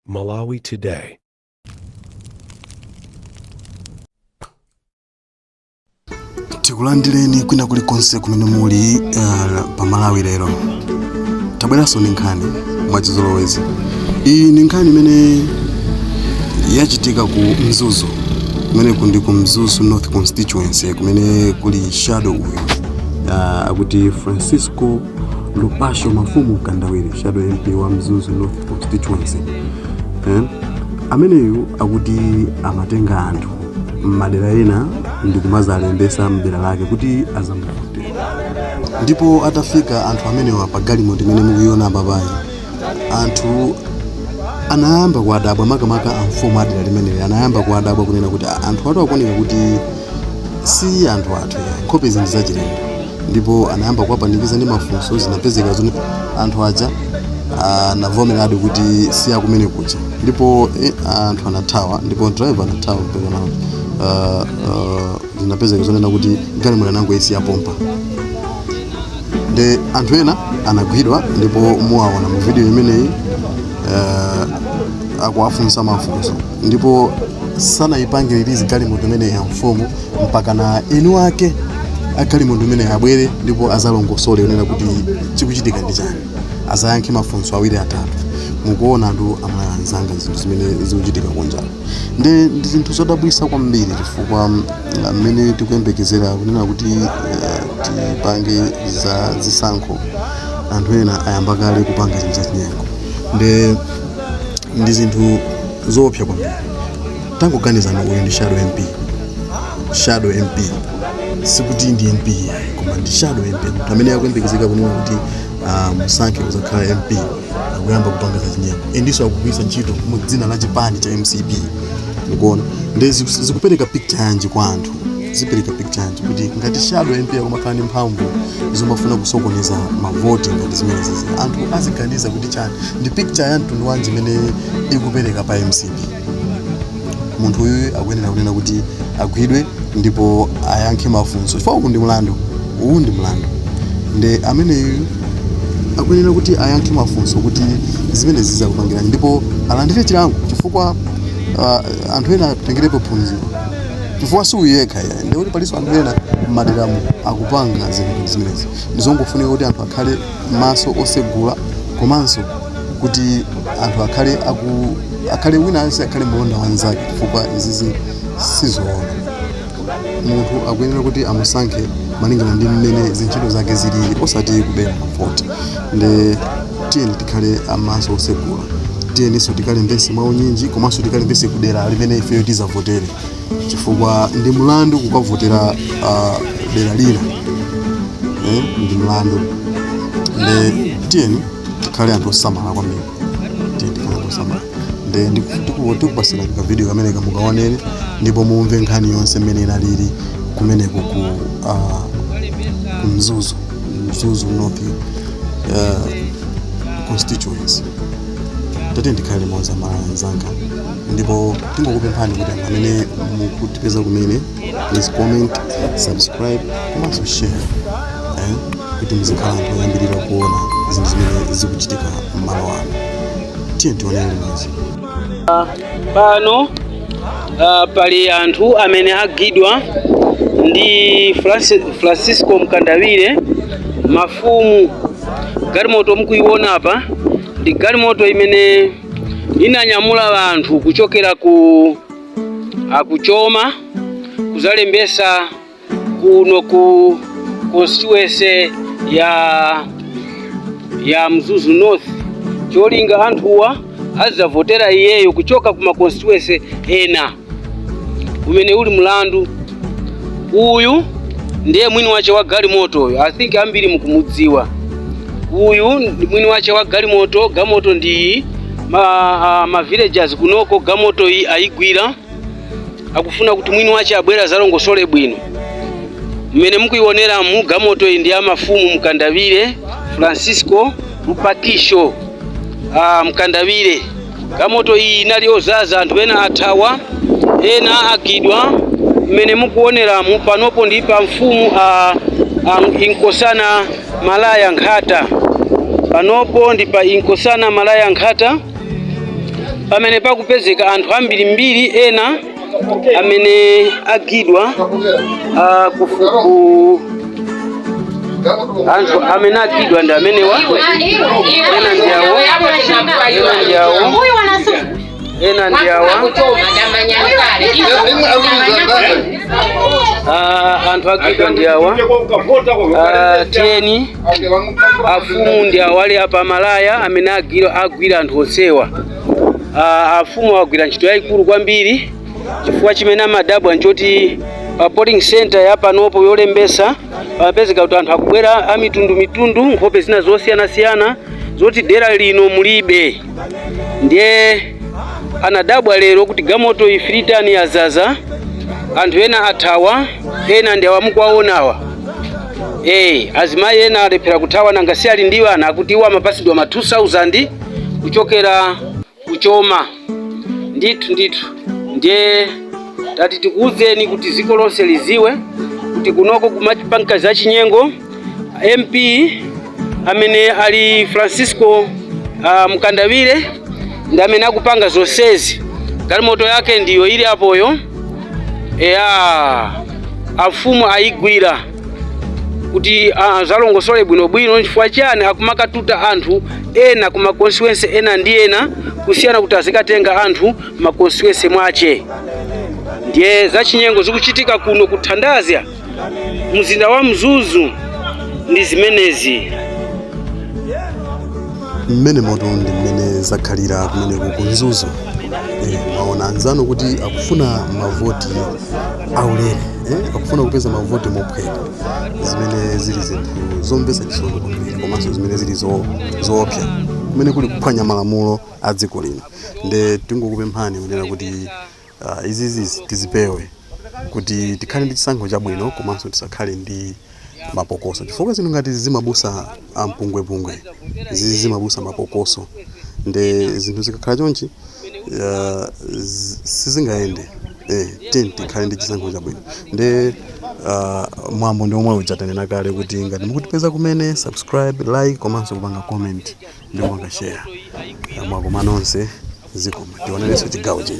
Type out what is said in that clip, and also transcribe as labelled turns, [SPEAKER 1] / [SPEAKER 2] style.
[SPEAKER 1] Malawi today.
[SPEAKER 2] Tikulandireni kwina kulikonse kumene muli pa Malawi lero. Tabweranso ndi nkhani mwachizolowezi. Iyi ndi nkhani imene yachitika ku Mzuzu, kumene kundi ku Mzuzu North Constituency, kumene kuli shadow uyu akuti Francisco Lupasho Mafumu Kandawire, shadow MP wa Mzuzu North Constituency. Ameneyu akuti amatenga anthu m'madera ena ndi kumazalembesa m'dera lake kuti azamuvute. Ndipo atafika anthu amenewa pa galimoto imene mukuiona apapayi, anthu anayamba kuadabwa makamaka amfumu adera limeneli anayamba kuadabwa kunena kuti anthu atu akuoneka kuti si anthu athu nkhope zinthu zachilendo. Ndipo anayamba kuwapanikiza ndi mafunso zinapezeka zone anthu aja anavomeradi kuti si akumene kuja. Ndipo anthu anathawa, ndipo driver anathawa mpaka nawo zinapezeka zonena kuti galimoto nango isi yapompa. De anthu ena anagwidwa, ndipo muwaona mu video imeneyi akuwafunsa mafunso. Ndipo sanayipange release galimoto imeneyi ya mfumu mpaka na enu ake galimoto imeneyi abwere ndipo azalongosole onena kuti chikuchitika ndi chani, azayankhe mafunso awiri atatu. Mukuona anthu amayanzanga zinthu zimene zikuchitika kunjalo. Ndi zinthu zodabwisa kwambiri chifukwa amene tikuyembekezera kunena kuti tipange za zisankho anthu ena ayamba kale kupanga zinthu zachinyengo. Ndi zinthu zoopsa kwambiri. Tangoganizana uyu ndi shadow MP. Shadow MP sikuti ndi MP koma ndi shadow MP, munthu amene akuyembekezeka kunena kuti musankhe kuzakhala MP akuyamba kupanga zachinyengo. Endiso akugwisa ntchito mu dzina la chipani cha MCP. Mukuona ndi zikupereka picture yanji kwa anthu, zipereka picture yanji kuti ngati shadow MP akumakhala ndi mphamvu zomafuna kusokoneza mavoti ngati zimene zizi, anthu aziganiza kuti chani ndi picture ya mtundu wanji imene ikupereka pa MCP. Munthu uyu akuyenera kunena kuti agwidwe ndipo ayankhe mafunso chifukwa uwu ndi mlandu. Ndi ameneyu akuyenera kuti ayankhe mafunso kuti zimene zizakupangirani ndipo alandire chilango chifukwa anthu ena atengerepo phunziro. Chifukwa si uyu yekha ndi kuti palinso anthu ena m'maderamu akupanga zinthu zimenezi. Ndizongofunika kuti anthu akhale maso osegula, komanso kuti anthu akhale wina aliyense akhale mlonda wanzake chifukwa izizi sizoona. Munthu akuyenera kuti amusankhe malingana ndi mmene zintchito zake zilili osati kubera mavoti. Ndi tiyeni tikhale amaso osegula, tiyeninso tikalembese maunyinji komanso tikalembese kudera limene ifeyo tizavotere chifukwa ndi mlandu kukavotera dera lina. Ndi mlandu. Ndi tiyeni tikhale anthu osamala kwambiri. Ndikupasira ka video kamene kamukaonere ndipo mumve nkhani yonse mmene inalili kumeneko ku Mzuzu North Constituency. Tate ndikhale moza manzanga ndipo tingokupemphani kuti amene mukutipeza kumene please comment, subscribe komanso share kuti muzikhala anthu oyambirira kuona zinthu zimene zikuchitika m'malo ano. Tiye tionere limodzi.
[SPEAKER 3] Pano pali anthu amene agwidwa ndi Francisco Mkandawire Mafumu. Galimoto mukuiona apa ndi galimoto imene inanyamula anthu kuchokera ku akuchoma kuzalembesa kuno ku constituency ya Mzuzu North. Cholinga anthuwa azavotera iyeyo kuchoka kuma constituency ena umene uli mlandu. Uyu ndiye mwini wache wa galimoto. I think ambiri mukumudziwa. Uyu ndi mwini wache wa galimoto. Galimoto ndi ma villagers kunoko galimoto iyi ayigwira. Akufuna kuti mwini wache abwera zalongosole bwino. Mmene mukuionera mu galimoto iyi ndi Mafumu Mkandawire Francisco Lupakisho Mkandawire. Galimoto iyi inali ozaza anthu ena athawa, ena agwidwa. Mmene mukuonera mu panopo ndi pa mfumu inkosana Malaya Nkhata. Panopo ndi pa inkosana Malaya Nkhata. pamene pakupezeka anthu ambirimbiri ena amene agidwa anthu amene agidwa ndi amenewa ena ndi awa anthu agidwa ndi awa tiyeni afumu ndi awale apa malaya amene agwira anthu onsewa. Afumu agwira ntchito yayikulu kwambiri chifukwa chimene amadabwa nchoti pa polling center yapanopo yolembesa pamapezeka kuti anthu akubwera amitundu nkhope zina zosiyanasiyana zoti dera lino mulibe. Ndiye anadabwa lero kuti gamoto ifilitani yazaza anthu ena athawa, ena ndi awamukwaonawa. Azimayi ena alephera kuthawa nanga si ali ndiwo ana akuti iwo amapasidwa ma 2000 kuchokera kuchoma. Ndithu ndiye tati tikuuzeni kuti dziko lonse liziwe kuti kunoko kumapanga za chinyengo MP amene ali Francisco Mkandawire ndi amene akupanga zonsezi. Galimoto yake ndiyo ili apoyo. Afumu ayigwira kuti zalongosole bwinobwino chifukwa chani akumakatuta anthu ena kuma constituency ena ndi ena kusiyana kuti azikatenga anthu ma constituency mwache. Ndiye zachinyengo zikuchitika kuno kuthandazya mzinda wa Mzuzu ndi zimenezi.
[SPEAKER 2] Mmene moto ndi mmene zakhalira kumene ku Mzuzu. Maona anzano kuti akufuna mavoti aulere, akufuna kupeza mavoti mophweka, zimene zili zinthu zomvetsa chisoni kwambiri komanso zimene zili zoopsa kumene kuli kuphwanya malamulo a dziko lino. Nde tingokupemphani kunena kuti izizi tizipewe kuti tikhale ndi chisankho chabwino komanso tisakhale ndi mapokoso chifukwa zinthu ngati zimabusa ampungwepungwe zimabusa mapokoso. Nde zinthu zikakhala chonchi sizingayende. Tikhale ndi chisankho chabwino. Nde mwambo ndi omwe uchatanena kale kuti ngati mukutipeza kumene subscribe, like komanso kupanga comment ndi kupanga share. Mwakoma nonse zikoma tionelenso chigawo chino.